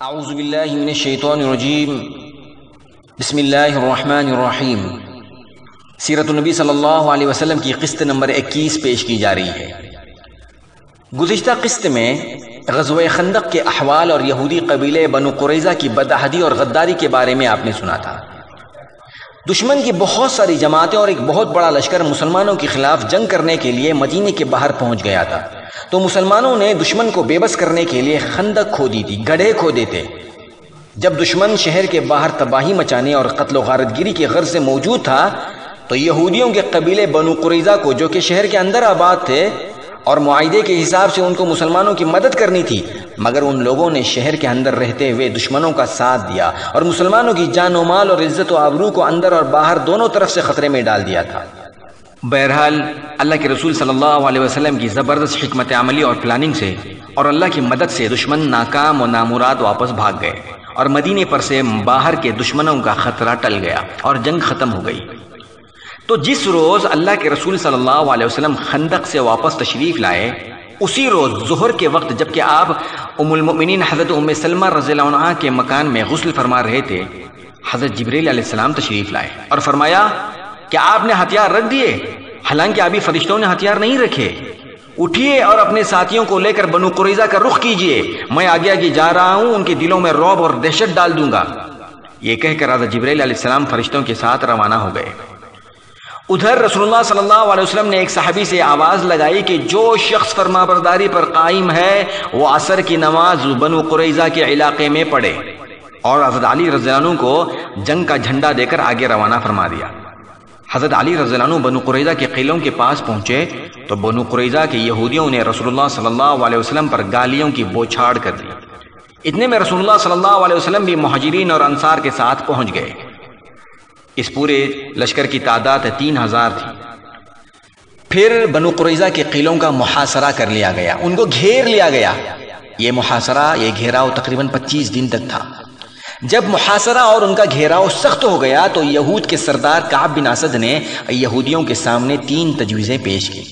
اعوذ باللہ من الشیطان الرجیم بسم اللہ الرحمن الرحیم۔ سیرت النبی صلی اللہ علیہ وسلم کی قسط نمبر 21 پیش کی جا رہی ہے۔ گزشتہ قسط میں غزوہ خندق کے احوال اور یہودی قبیلے بنو قریظہ کی بدعہدی اور غداری کے بارے میں آپ نے سنا تھا۔ دشمن کی بہت ساری جماعتیں اور ایک بہت بڑا لشکر مسلمانوں کے خلاف جنگ کرنے کے لیے مدینے کے باہر پہنچ گیا تھا، تو مسلمانوں نے دشمن کو بے بس کرنے کے لیے خندق کھودی تھی، گڑھے کھودے تھے۔ جب دشمن شہر کے باہر تباہی مچانے اور قتل و غارت گیری کی غرض سے موجود تھا، تو یہودیوں کے قبیلے بنو قریظہ کو، جو کہ شہر کے اندر آباد تھے اور معاہدے کے حساب سے ان کو مسلمانوں کی مدد کرنی تھی، مگر ان لوگوں نے شہر کے اندر رہتے ہوئے دشمنوں کا ساتھ دیا اور مسلمانوں کی جان و مال اور عزت و آبرو کو اندر اور باہر دونوں طرف سے خطرے میں ڈال دیا تھا۔ بہرحال اللہ کے رسول صلی اللہ علیہ وسلم کی زبردست حکمت عملی اور پلاننگ سے اور اللہ کی مدد سے دشمن ناکام و نامراد واپس بھاگ گئے اور مدینے پر سے باہر کے دشمنوں کا خطرہ ٹل گیا اور جنگ ختم ہو گئی۔ تو جس روز اللہ کے رسول صلی اللہ علیہ وسلم خندق سے واپس تشریف لائے، اسی روز ظہر کے وقت جبکہ آپ ام المؤمنین حضرت ام سلمہ رضی اللہ عنہا کے مکان میں غسل فرما رہے تھے، حضرت جبریل علیہ السلام تشریف لائے اور فرمایا کہ آپ نے ہتھیار رکھ دیے، حالانکہ ابھی فرشتوں نے ہتھیار نہیں رکھے، اٹھیے اور اپنے ساتھیوں کو لے کر بنو قریظہ کا رخ کیجئے، میں آگے آگے جا رہا ہوں، ان کے دلوں میں رعب اور دہشت ڈال دوں گا۔ یہ کہہ کر حضرت جبریل علیہ السلام فرشتوں کے ساتھ روانہ ہو گئے۔ ادھر رسول اللہ صلی اللہ علیہ وسلم نے ایک صحابی سے آواز لگائی کہ جو شخص فرمانبرداری پر قائم ہے وہ عصر کی نماز بنو قریظہ کے علاقے میں پڑھے، اور حضرت علی رضی اللہ عنہ کو جنگ کا جھنڈا دے کر آگے روانہ فرما دیا۔ حضرت علی رضی اللہ عنہ بنو قریظہ کے قلعوں کے پاس پہنچے تو بنو قریظہ کے یہودیوں نے رسول اللہ صلی اللہ علیہ وسلم پر گالیوں کی بوچھاڑ کر دی۔ اتنے میں رسول اللہ صلی اللہ علیہ وسلم بھی مہاجرین اور انصار کے ساتھ پہنچ گئے۔ اس پورے لشکر کی تعداد 3000 تھی۔ پھر بنو قریظہ کے قلعوں کا محاصرہ کر لیا گیا، ان کو گھیر لیا گیا۔ یہ محاصرہ، یہ گھیراؤ تقریباً 25 دن تک تھا۔ جب محاصرہ اور ان کا گھیراؤ سخت ہو گیا تو یہود کے سردار کعب بن اسد نے یہودیوں کے سامنے 3 تجویزیں پیش کی۔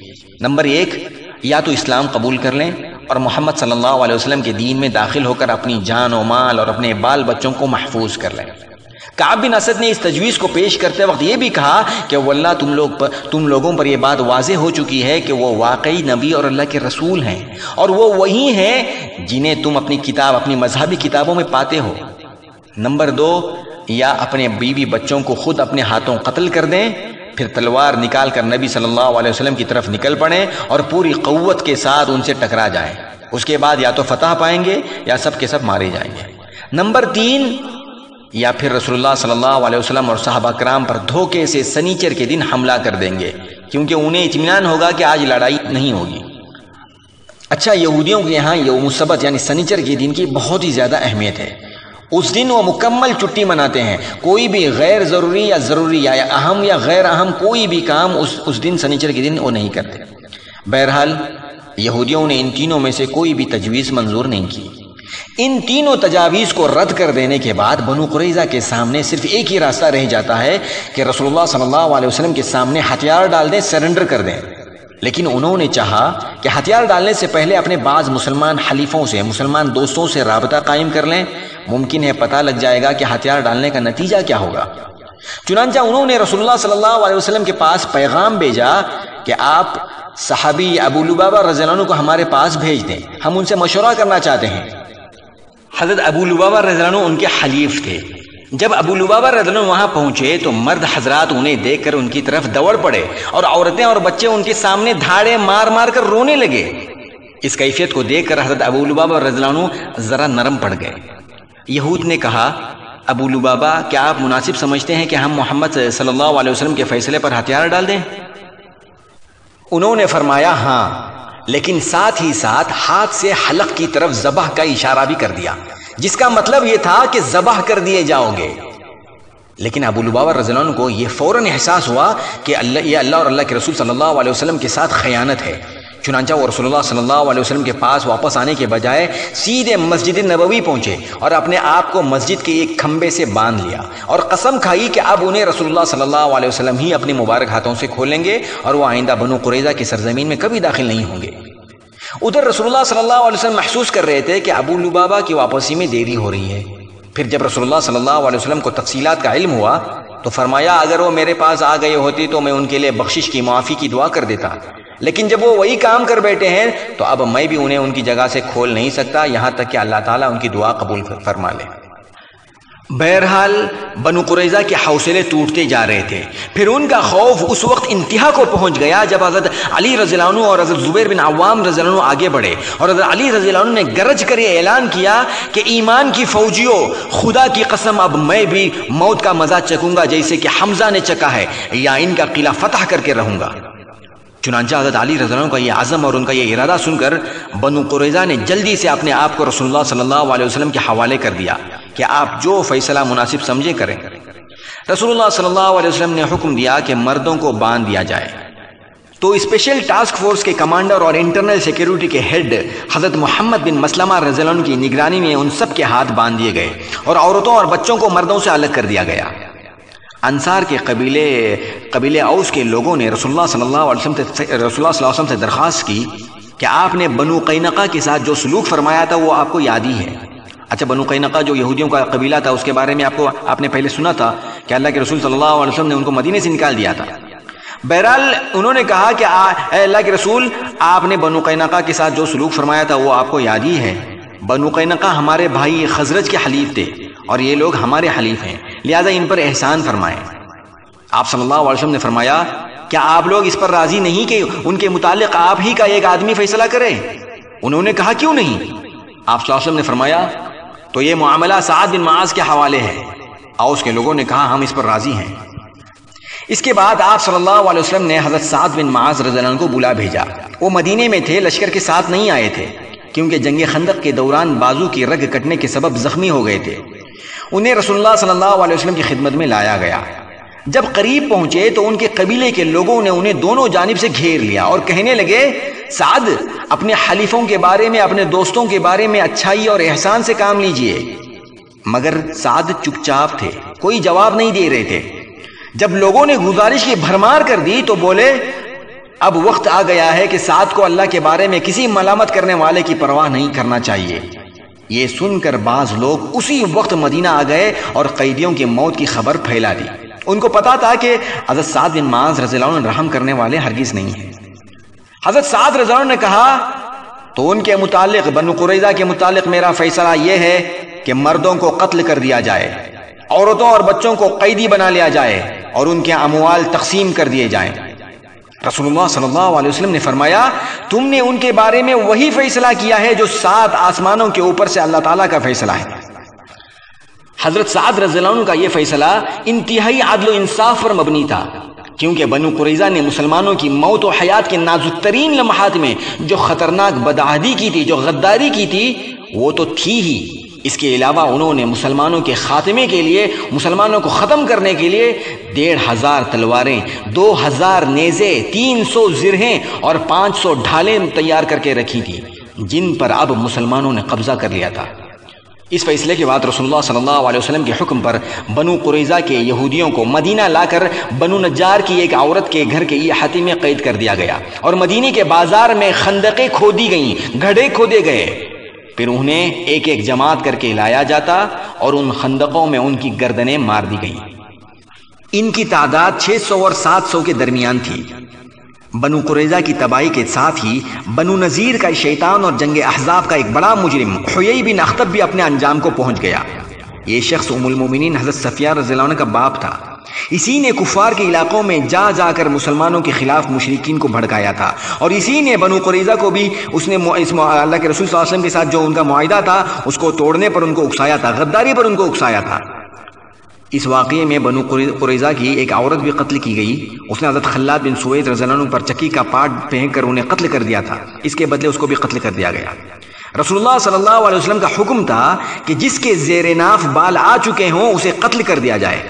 نمبر 1، یا تو اسلام قبول کر لیں اور محمد صلی اللہ علیہ وسلم کے دین میں داخل ہو کر اپنی جان و مال اور اپنے بال بچوں کو محفوظ کر لیں۔ کعب بن اسد نے اس تجویز کو پیش کرتے وقت یہ بھی کہا کہ واللہ تم لوگوں پر یہ بات واضح ہو چکی ہے کہ وہ واقعی نبی اور اللہ کے رسول ہیں، اور وہ وہی ہیں جنہیں تم اپنی کتاب، اپنی مذہبی کتابوں میں پاتے ہو۔ نمبر 2، یا اپنے بیوی بچوں کو خود اپنے ہاتھوں قتل کر دیں، پھر تلوار نکال کر نبی صلی اللہ علیہ وسلم کی طرف نکل پڑیں اور پوری قوت کے ساتھ ان سے ٹکرا جائیں۔ اس کے بعد یا تو فتح پائیں گے یا سب کے سب مارے جائیں گے۔ نمبر 3، یا پھر رسول اللہ صلی اللہ علیہ وسلم اور صحابہ کرام پر دھوکے سے سنیچر کے دن حملہ کر دیں گے، کیونکہ انہیں اطمینان ہوگا کہ آج لڑائی نہیں ہوگی۔ اچھا، یہودیوں کے یہاں یوم السبت یعنی سنیچر کے دن کی بہت ہی زیادہ اہمیت ہے۔ اس دن وہ مکمل چھٹی مناتے ہیں، کوئی بھی غیر ضروری یا ضروری یا اہم یا غیر اہم کوئی بھی کام اس دن سنیچر کے دن وہ نہیں کرتے۔ بہرحال یہودیوں نے ان تینوں میں سے کوئی بھی تجویز منظور نہیں کی۔ ان تینوں تجاویز کو رد کر دینے کے بعد بنو قریظہ کے سامنے صرف ایک ہی راستہ رہ جاتا ہے کہ رسول اللہ صلی اللہ علیہ وسلم کے سامنے ہتھیار ڈال دیں، سرنڈر کر دیں۔ لیکن انہوں نے چاہا کہ ہتھیار ڈالنے سے پہلے اپنے بعض مسلمان حلیفوں سے، مسلمان دوستوں سے رابطہ قائم کر لیں، ممکن ہے پتہ لگ جائے گا کہ ہتھیار ڈالنے کا نتیجہ کیا ہوگا۔ چنانچہ انہوں نے رسول اللہ صلی اللہ علیہ وسلم کے پاس پیغام بھیجا کہ آپ صحابی ابو لبابہ رضی اللہ عنہ کو ہمارے پاس بھیج دیں، ہم ان سے مشورہ کرنا چاہتے ہیں۔ حضرت ابو لبابہ رضی اللہ عنہ ان کے حلیف تھے۔ جب ابو لبابہ رضی اللہ عنہ وہاں پہنچے تو مرد حضرات انہیں دیکھ کر ان کی طرف دوڑ پڑے اور عورتیں اور بچے ان کے سامنے دھاڑے مار مار کر رونے لگے۔ اس کیفیت کو دیکھ کر حضرت ابو لبابہ رضی اللہ عنہ ذرا نرم پڑ گئے۔ یہود نے کہا، ابو لبابہ، کیا آپ مناسب سمجھتے ہیں کہ ہم محمد صلی اللہ علیہ وسلم کے فیصلے پر ہتھیار ڈال دیں؟ انہوں نے فرمایا ہاں، لیکن ساتھ ہی ساتھ ہاتھ سے حلق کی طرف ذبح کا اشارہ بھی کر دیا، جس کا مطلب یہ تھا کہ ذبح کر دیے جاؤ گے۔ لیکن ابو لبابہ رضی اللہ عنہ کو یہ فوراً احساس ہوا کہ یہ اللہ اور اللہ کے رسول صلی اللہ علیہ وسلم کے ساتھ خیانت ہے۔ چنانچہ وہ رسول اللہ صلی اللہ علیہ وسلم کے پاس واپس آنے کے بجائے سیدھے مسجد نبوی پہنچے اور اپنے آپ کو مسجد کے ایک کھمبے سے باندھ لیا اور قسم کھائی کہ اب انہیں رسول اللہ صلی اللہ علیہ وسلم ہی اپنے مبارک ہاتھوں سے کھولیں گے اور وہ آئندہ بنو قریظہ کی سرزمین میں کبھی داخل نہیں ہوں گے۔ ادھر رسول اللہ صلی اللہ علیہ وسلم محسوس کر رہے تھے کہ ابو لبابہ کی واپسی میں دیری ہو رہی ہے۔ پھر جب رسول اللہ صلی اللہ علیہ وسلم کو تفصیلات کا علم ہوا تو فرمایا اگر وہ میرے پاس آ گئے ہوتی تو میں ان کے لیے بخشش کی معافی کی دعا کر دیتا، لیکن جب وہ وہی کام کر بیٹھے ہیں تو اب میں بھی انہیں ان کی جگہ سے کھول نہیں سکتا یہاں تک کہ اللہ تعالیٰ ان کی دعا قبول فرما لے۔ بہرحال بنو قریظہ کے حوصلے ٹوٹتے جا رہے تھے۔ پھر ان کا خوف اس وقت انتہا کو پہنچ گیا جب حضرت علی رضی اللہ عنہ اور حضرت زبیر بن عوام رضی اللہ عنہ آگے بڑھے اور حضرت علی رضی اللہ عنہ نے گرج کر یہ اعلان کیا کہ ایمان کی فوجیوں، خدا کی قسم اب میں بھی موت کا مزہ چکوں گا جیسے کہ حمزہ نے چکا ہے، یا ان کا قلعہ فتح کر کے رہوں گا۔ چنانچہ حضرت علی رضی اللہ عنہ کا یہ عزم اور ان کا یہ ارادہ سن کر بنو قریظہ نے جلدی سے اپنے آپ کو رسول اللہ صلی اللہ علیہ وسلم کے حوالے کر دیا کہ آپ جو فیصلہ مناسب سمجھے کریں۔ رسول اللہ صلی اللہ علیہ وسلم نے حکم دیا کہ مردوں کو باندھ دیا جائے، تو اسپیشل ٹاسک فورس کے کمانڈر اور انٹرنل سیکیورٹی کے ہیڈ حضرت محمد بن مسلمہ رضی اللہ عنہ کی نگرانی میں ان سب کے ہاتھ باندھ دیے گئے اور عورتوں اور بچوں کو مردوں سے الگ کر دیا گیا۔ انصار کے قبیلے اوس کے لوگوں نے رسول اللہ صلی اللہ علیہ وسلم سے درخواست کی کہ آپ نے بنو قینقاع کے ساتھ جو سلوک فرمایا تھا وہ آپ کو یاد ہی ہے۔ اچھا، بنو قینقاع جو یہودیوں کا قبیلہ تھا اس کے بارے میں آپ نے پہلے سنا تھا کہ اللہ کے رسول صلی اللہ علیہ وسلم نے ان کو مدینے سے نکال دیا تھا۔ بہرحال انہوں نے کہا کہ اے اللہ کے رسول، آپ نے بنو قینقاع کے ساتھ جو سلوک فرمایا تھا وہ آپ کو یاد ہی ہے۔ بنو قینقاع ہمارے بھائی خزرج کے حلیف تھے اور یہ لوگ ہمارے حلیف ہیں، لہذا ان پر احسان فرمائیں۔ آپ صلی اللہ علیہ وسلم نے فرمایا کیا آپ لوگ اس پر راضی نہیں کہ ان کے متعلق آپ ہی کا ایک آدمی فیصلہ کرے؟ انہوں نے کہا کیوں نہیں؟ آپ صلی اللہ علیہ وسلم نے فرمایا تو یہ معاملہ سعد بن معاذ کے حوالے ہے۔ اوس کے لوگوں نے کہا ہم اس پر راضی ہیں۔ اس کے بعد آپ صلی اللہ علیہ وسلم نے حضرت سعد بن معاذ رضی اللہ عنہ کو بلا بھیجا۔ وہ مدینے میں تھے، لشکر کے ساتھ نہیں آئے تھے کیونکہ جنگ خندق کے دوران بازو کی رگ کٹنے کے سبب زخمی ہو گئے تھے۔ انہیں رسول اللہ صلی اللہ علیہ وسلم کی خدمت میں لایا گیا۔ جب قریب پہنچے تو ان کے قبیلے کے لوگوں نے انہیں دونوں جانب سے گھیر لیا اور کہنے لگے سعد، اپنے حلیفوں کے بارے میں، اپنے دوستوں کے بارے میں اچھائی اور احسان سے کام لیجئے۔ مگر سعد چپ چاپ تھے، کوئی جواب نہیں دے رہے تھے۔ جب لوگوں نے گزارش کی بھرمار کر دی تو بولے اب وقت آ گیا ہے کہ سعد کو اللہ کے بارے میں کسی ملامت کرنے والے کی پرواہ نہیں کرنا چاہیے۔ یہ سن کر بعض لوگ اسی وقت مدینہ آ گئے اور قیدیوں کی موت کی خبر پھیلا دی۔ ان کو پتا تھا کہ حضرت سعد بن معاذ رضی اللہ عنہ رحم کرنے والے ہرگز نہیں ہیں۔ حضرت سعد رضی اللہ عنہ نے کہا تو ان کے متعلق، بنو قریظہ کے متعلق میرا فیصلہ یہ ہے کہ مردوں کو قتل کر دیا جائے، عورتوں اور بچوں کو قیدی بنا لیا جائے اور ان کے اموال تقسیم کر دیے جائیں۔ رسول اللہ صلی اللہ علیہ وسلم نے فرمایا تم نے ان کے بارے میں وہی فیصلہ کیا ہے جو 7 آسمانوں کے اوپر سے اللہ تعالیٰ کا فیصلہ ہے۔ حضرت سعد رضی اللہ عنہ کا یہ فیصلہ انتہائی عدل و انصاف پر مبنی تھا، کیونکہ بنو قریظہ نے مسلمانوں کی موت و حیات کے نازک ترین لمحات میں جو خطرناک بدعہدی کی تھی، جو غداری کی تھی، وہ تو تھی ہی۔ اس کے علاوہ انہوں نے مسلمانوں کے خاتمے کے لیے، مسلمانوں کو ختم کرنے کے لیے 1500 تلواریں، 2000 نیزے، 300 زرہیں اور 500 ڈھالیں تیار کر کے رکھی تھی، جن پر اب مسلمانوں نے قبضہ کر لیا تھا۔ اس فیصلے کے بعد رسول اللہ صلی اللہ علیہ وسلم کے حکم پر بنو قریظہ کے یہودیوں کو مدینہ لا کر بنو نجار کی ایک عورت کے گھر کے احاطے میں قید کر دیا گیا اور مدینے کے بازار میں خندقیں کھودی گئیں، گڑھے کھودے گئے۔ پھر انہیں ایک ایک جماعت کر کے لایا جاتا اور ان خندقوں میں ان کی گردنیں مار دی گئیں۔ ان کی تعداد 600 اور 700 کے درمیان تھی۔ بنو قریظہ کی تباہی کے ساتھ ہی بنو نذیر کا شیطان اور جنگ احزاب کا ایک بڑا مجرم حیی بن اخطب بھی اپنے انجام کو پہنچ گیا۔ یہ شخص ام المومنین حضرت صفیہ رضی اللہ عنہ کا باپ تھا۔ اسی نے کفار کے علاقوں میں جا جا کر مسلمانوں کے خلاف مشرکین کو بھڑکایا تھا، اور اسی نے بنو قریظہ کو بھی اس نے اللہ کے رسول صلی اللہ علیہ وسلم کے ساتھ جو ان کا معاہدہ تھا اس کو توڑنے پر ان کو اکسایا تھا، غداری پر ان کو اکسایا تھا۔ اس واقعے میں بنو قریظہ کی ایک عورت بھی قتل کی گئی۔ اس نے حضرت خلاد بن سوید رضی اللہ عنہ پر چکی کا پاٹ پھینک کر انہیں قتل کر دیا تھا، اس کے بدلے اس کو بھی قتل کر دیا گیا۔ رسول اللہ صلی اللہ علیہ وسلم کا حکم تھا کہ جس کے زیر ناف بال آ چکے ہوں اسے قتل کر دیا جائے۔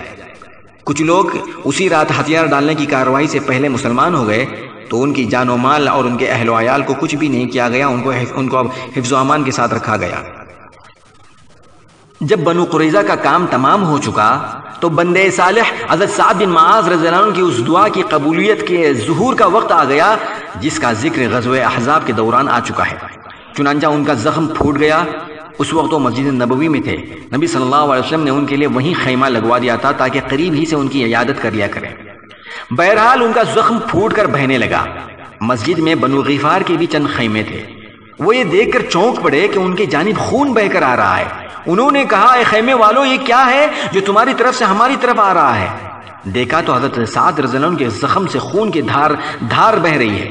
کچھ لوگ اسی رات ہتھیار ڈالنے کی کارروائی سے پہلے مسلمان ہو گئے تو ان کی جان و مال اور ان کے اہل و عیال کو کچھ بھی نہیں کیا گیا، ان کو اب حفظ و امان کے ساتھ رکھا گیا۔ جب بنو قریظہ کا کام تمام ہو چکا تو بندے صالح حضرت سعد بن معاذ رضی اللہ عنہ کی اس دعا کی قبولیت کے ظہور کا وقت آ گیا جس کا ذکر غزوہ احزاب کے دوران آ چکا ہے۔ چنانچہ ان کا زخم پھوٹ گیا۔ اس وقت وہ مسجد نبوی میں تھے۔ نبی صلی اللہ علیہ وسلم نے ان کے لیے وہیں خیمہ لگوا دیا تھا تاکہ قریب ہی سے ان کی عیادت کر لیا کریں۔ بہرحال ان کا زخم پھوٹ کر بہنے لگا۔ مسجد میں بنو غفار کے بھی چند خیمے تھے۔ وہ یہ دیکھ کر چونک پڑے کہ ان کی جانب خون بہہ کر آ رہا ہے۔ انہوں نے کہا، اے خیمے والو، یہ کیا ہے جو تمہاری طرف سے ہماری طرف آ رہا ہے؟ دیکھا تو حضرت سعد رضی اللہ عنہ کے زخم سے خون کی دھار بہ رہی ہے۔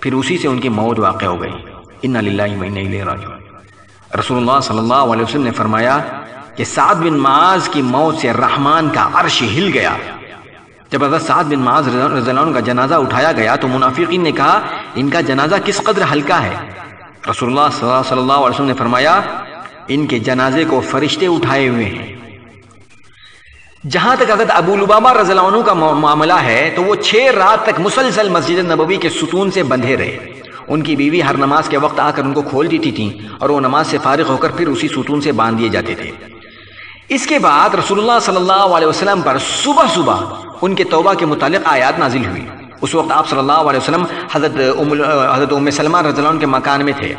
پھر اسی سے ان کی موت واقع ہو گئی۔ انا للہ و انا الیہ راجعون۔ رسول اللہ صلی اللہ علیہ وسلم نے فرمایا کہ سعد بن معاذ کی موت سے رحمان کا عرش ہل گیا۔ جب حضرت سعد بن معاذ رضی اللہ عنہ کا جنازہ اٹھایا گیا تو منافقین نے کہا، ان کا جنازہ کس قدر ہلکا ہے۔ رسول اللہ صلی اللہ علیہ وسلم نے فرمایا، ان کے جنازے کو فرشتے اٹھائے ہوئے ہیں۔ جہاں تک حضرت ابو لبابہ رضی اللہ عنہ کا معاملہ ہے تو وہ 6 رات تک مسلسل مسجد نبوی کے ستون سے بندھے رہے۔ ان کی بیوی ہر نماز کے وقت آ کر ان کو کھول دیتی تھی اور وہ نماز سے فارغ ہو کر پھر اسی ستون سے باندھ دیے جاتے تھے۔ اس کے بعد رسول اللہ صلی اللہ علیہ وسلم پر صبح صبح ان کے توبہ کے متعلق آیات نازل ہوئی۔ اس وقت آپ صلی اللہ علیہ وسلم حضرت ام سلمہ رضی اللہ عنہ کے مکان میں تھے۔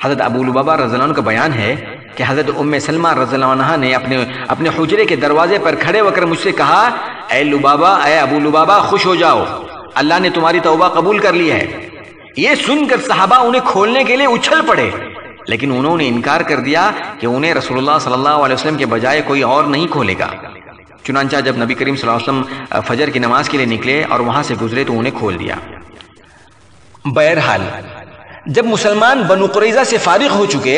حضرت ابو لبابہ رضی اللہ عنہ کا بیان ہے کہ حضرت ام سلمہ رضی اللہ عنہ نے اپنے حجرے کے دروازے پر کھڑے ہو کر مجھ سے کہا، اے ابو لبابہ، خوش ہو جاؤ، اللہ نے تمہاری توبہ قبول کر لی ہے۔ یہ سن کر صحابہ انہیں کھولنے کے لیے اچھل پڑے، لیکن انہوں نے انکار کر دیا کہ انہیں رسول اللہ صلی اللہ علیہ وسلم کے بجائے کوئی اور نہیں کھولے گا۔ چنانچہ جب نبی کریم صلی اللہ علیہ وسلم فجر کی نماز کے لیے نکلے اور وہاں سے گزرے تو انہیں کھول دیا۔ بہرحال جب مسلمان بنو قریظہ سے فارغ ہو چکے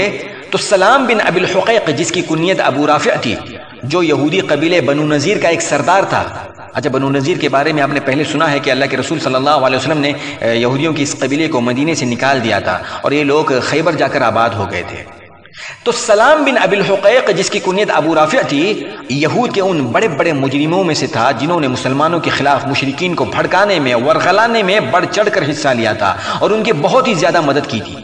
تو سلام بن ابی الحقیق، جس کی کنیت ابو رافع تھی، جو یہودی قبیلے بنو نذیر کا ایک سردار تھا۔ اچھا، بنو نذیر کے بارے میں آپ نے پہلے سنا ہے کہ اللہ کے رسول صلی اللہ علیہ وسلم نے یہودیوں کی اس قبیلے کو مدینے سے نکال دیا تھا اور یہ لوگ خیبر جا کر آباد ہو گئے تھے۔ تو سلام بن ابی الحقیق، جس کی کنیت ابو رافع تھی، یہود کے ان بڑے بڑے مجرموں میں سے تھا جنہوں نے مسلمانوں کے خلاف مشرکین کو بھڑکانے میں، ورغلانے میں بڑھ چڑھ کر حصہ لیا تھا اور ان کی بہت ہی زیادہ مدد کی تھی۔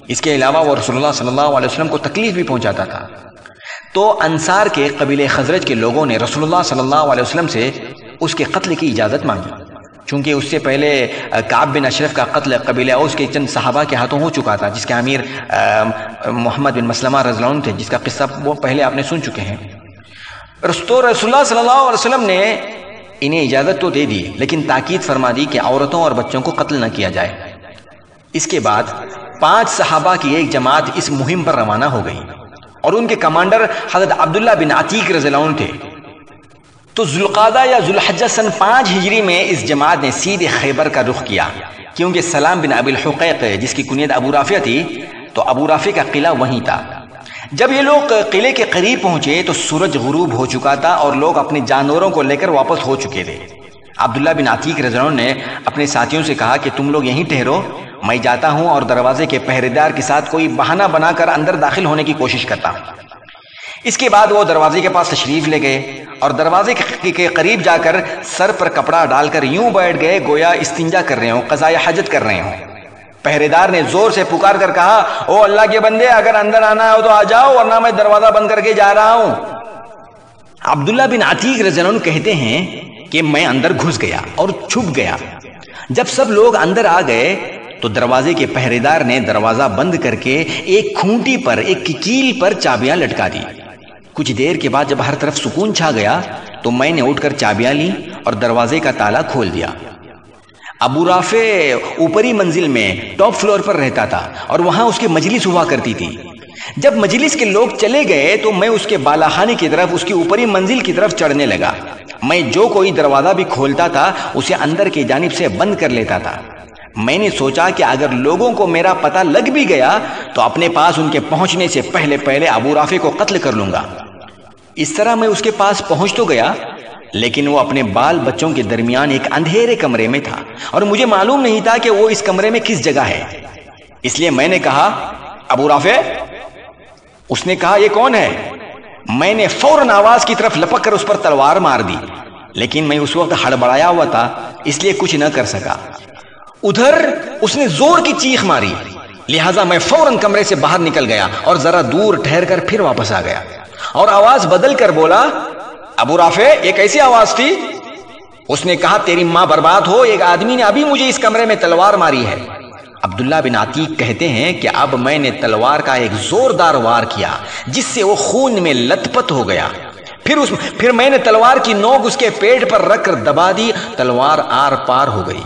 اس کے علاوہ وہ رسول اللہ صلی اللہ علیہ وسلم کو تکلیف بھی پہنچاتا تھا۔ تو انصار کے قبیلے خزرج کے لوگوں نے رسول اللہ صلی اللہ علیہ وسلم سے اس کے قتل کی اجازت مانگی، چونکہ اس سے پہلے کعب بن اشرف کا قتل قبیلہ اوس کے چند صحابہ کے ہاتھوں ہو چکا تھا، جس کے امیر محمد بن مسلمہ رضی اللہ عنہ تھے، جس کا قصہ وہ پہلے آپ نے سن چکے ہیں۔ رسول اللہ صلی اللہ علیہ وسلم نے انہیں اجازت تو دے دی، لیکن تاکید فرما دی کہ عورتوں اور بچوں کو قتل نہ کیا جائے۔ اس کے بعد 5 صحابہ کی ایک جماعت اس مہم پر روانہ ہو گئی اور ان کے کمانڈر حضرت عبداللہ بن عتیق رضی اللہ عنہ تھے۔ تو ذوالقعدہ یا ذوالحجہ سن 5 ہجری میں اس جماعت نے سیدھے خیبر کا رخ کیا، کیونکہ سلام بن ابی الحقیق، جس کی کنیت ابو رافع تھی، تو ابو رافع کا قلعہ وہیں تھا۔ جب یہ لوگ قلعے کے قریب پہنچے تو سورج غروب ہو چکا تھا اور لوگ اپنے جانوروں کو لے کر واپس ہو چکے تھے۔ عبداللہ بن عتیق رضی اللہ عنہ نے اپنے ساتھیوں سے کہا کہ تم لوگ یہیں ٹھہرو، میں جاتا ہوں اور دروازے کے پہرے دار کے ساتھ کوئی بہانہ بنا کر اندر داخل ہونے کی کوشش کرتا ہوں۔ اس کے بعد وہ دروازے کے پاس تشریف لے گئے اور دروازے کے قریب جا کر سر پر کپڑا ڈال کر یوں بیٹھ گئے گویا استنجا کر رہے ہوں، قضاء حاجت کر رہے ہوں۔ پہرے دار نے زور سے پکار کر کہا، او اللہ کے بندے، اگر اندر آنا ہو تو آ جاؤ، ورنہ میں دروازہ بند کر کے جا رہا ہوں۔ عبداللہ بن عتیق رضی اللہ عنہ کہتے ہیں کہ میں اندر گھس گیا اور چھپ گیا۔ جب سب لوگ اندر آ گئے تو دروازے کے پہرے دار نے دروازہ بند کر کے ایک کھونٹی پر، ایک کیل پر چابیاں لٹکا دی۔ کچھ دیر کے بعد جب ہر طرف سکون چھا گیا تو میں نے اٹھ کر چابیاں لی اور دروازے کا تالا کھول دیا۔ ابو رافع اوپری منزل میں ٹاپ فلور پر رہتا تھا اور وہاں اس کی مجلس ہوا کرتی تھی۔ جب مجلس کے لوگ چلے گئے تو میں اس کے بالاخانے کی طرف، اس کی اوپری منزل کی طرف چڑھنے لگا۔ میں جو کوئی دروازہ بھی کھولتا تھا اسے اندر کی جانب سے بند کر لیتا تھا۔ میں نے سوچا کہ اگر لوگوں کو میرا پتہ لگ بھی گیا تو اپنے پاس ان کے پہنچنے سے پہلے ابو رافع کو قتل کر لوں گا۔ اس طرح میں اس کے پاس پہنچ تو گیا، لیکن وہ اپنے بال بچوں کے درمیان ایک اندھیرے کمرے میں تھا اور مجھے معلوم نہیں تھا کہ وہ اس کمرے میں کس جگہ ہے۔ اس لیے میں نے کہا، ابو رافع؟ اس نے کہا، یہ کون ہے؟ میں نے فوراً آواز کی طرف لپک کر اس پر تلوار مار دی، لیکن میں اس وقت ہڑبڑایا ہوا تھا، اس لیے کچھ نہ کر سکا۔ ادھر اس نے زور کی چیخ ماری، لہٰذا میں فوراً کمرے سے باہر نکل گیا اور ذرا دور ٹھہر کر پھر واپس آ گیا اور آواز بدل کر بولا، ابو رافع، یہ کیسی آواز تھی؟ اس نے کہا تیری ماں برباد ہو، ایک آدمی نے ابھی مجھے اس کمرے میں تلوار ماری ہے۔ عبداللہ بن عتیق کہتے ہیں کہ اب میں نے تلوار کا ایک زوردار وار کیا جس سے وہ خون میں لت پت ہو گیا، پھر میں نے تلوار کی نوک اس کے پیٹ پر رکھ کر دبا دی، تلوار آر پار ہو گئی۔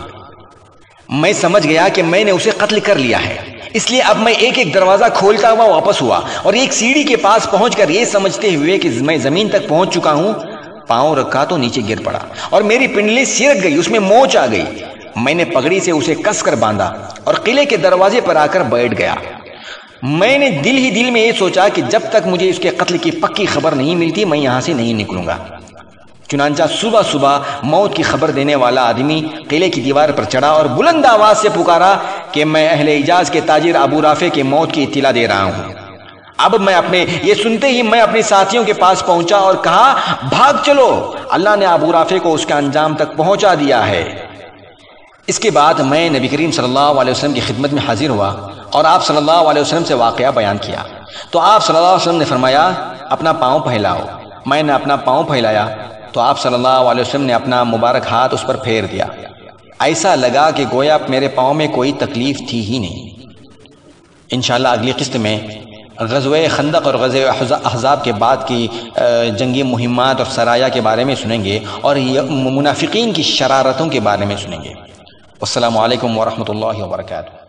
میں سمجھ گیا کہ میں نے اسے قتل کر لیا ہے، اس لیے اب میں ایک ایک دروازہ کھولتا ہوا واپس ہوا اور ایک سیڑھی کے پاس پہنچ کر یہ سمجھتے ہوئے کہ میں زمین تک پہنچ چکا ہوں، پاؤں رکھا تو نیچے گر پڑا اور میری پنڈلی سرک گئی، اس میں موچ آ گئی۔ میں نے پگڑی سے اسے کس کر باندھا اور قلعے کے دروازے پر آ کر بیٹھ گیا۔ میں نے دل ہی دل میں یہ سوچا کہ جب تک مجھے اس کے قتل کی پکی خبر نہیں ملتی میں یہاں سے نہیں نکلوں گا۔ چنانچہ صبح صبح موت کی خبر دینے والا آدمی قلعے کی دیوار پر چڑھا اور بلند آواز سے پکارا کہ میں اہل حجاز کے تاجر ابو رافع کے موت کی اطلاع دے رہا ہوں۔ اب یہ سنتے ہی میں اپنے ساتھیوں کے پاس پہنچا اور کہا بھاگ چلو، اللہ نے ابو رافع کو اس کے انجام تک پہنچا دیا ہے۔ اس کے بعد میں نبی کریم صلی اللہ علیہ وسلم کی خدمت میں حاضر ہوا اور آپ صلی اللہ علیہ وسلم سے واقعہ بیان کیا تو آپ صلی اللہ علیہ وسلم نے فرمایا اپنا پاؤں پھیلاؤ۔ میں نے اپنا پاؤں پھیلایا تو آپ صلی اللہ علیہ وسلم نے اپنا مبارک ہاتھ اس پر پھیر دیا، ایسا لگا کہ گویا میرے پاؤں میں کوئی تکلیف تھی ہی نہیں۔ انشاءاللہ اگلی قسط میں غزوہ خندق اور غزوہ احزاب کے بعد کی جنگی مہمات اور سرایا کے بارے میں سنیں گے اور منافقین کی شرارتوں کے بارے میں سنیں گے۔ السلام علیکم ورحمۃ اللہ وبرکاتہ۔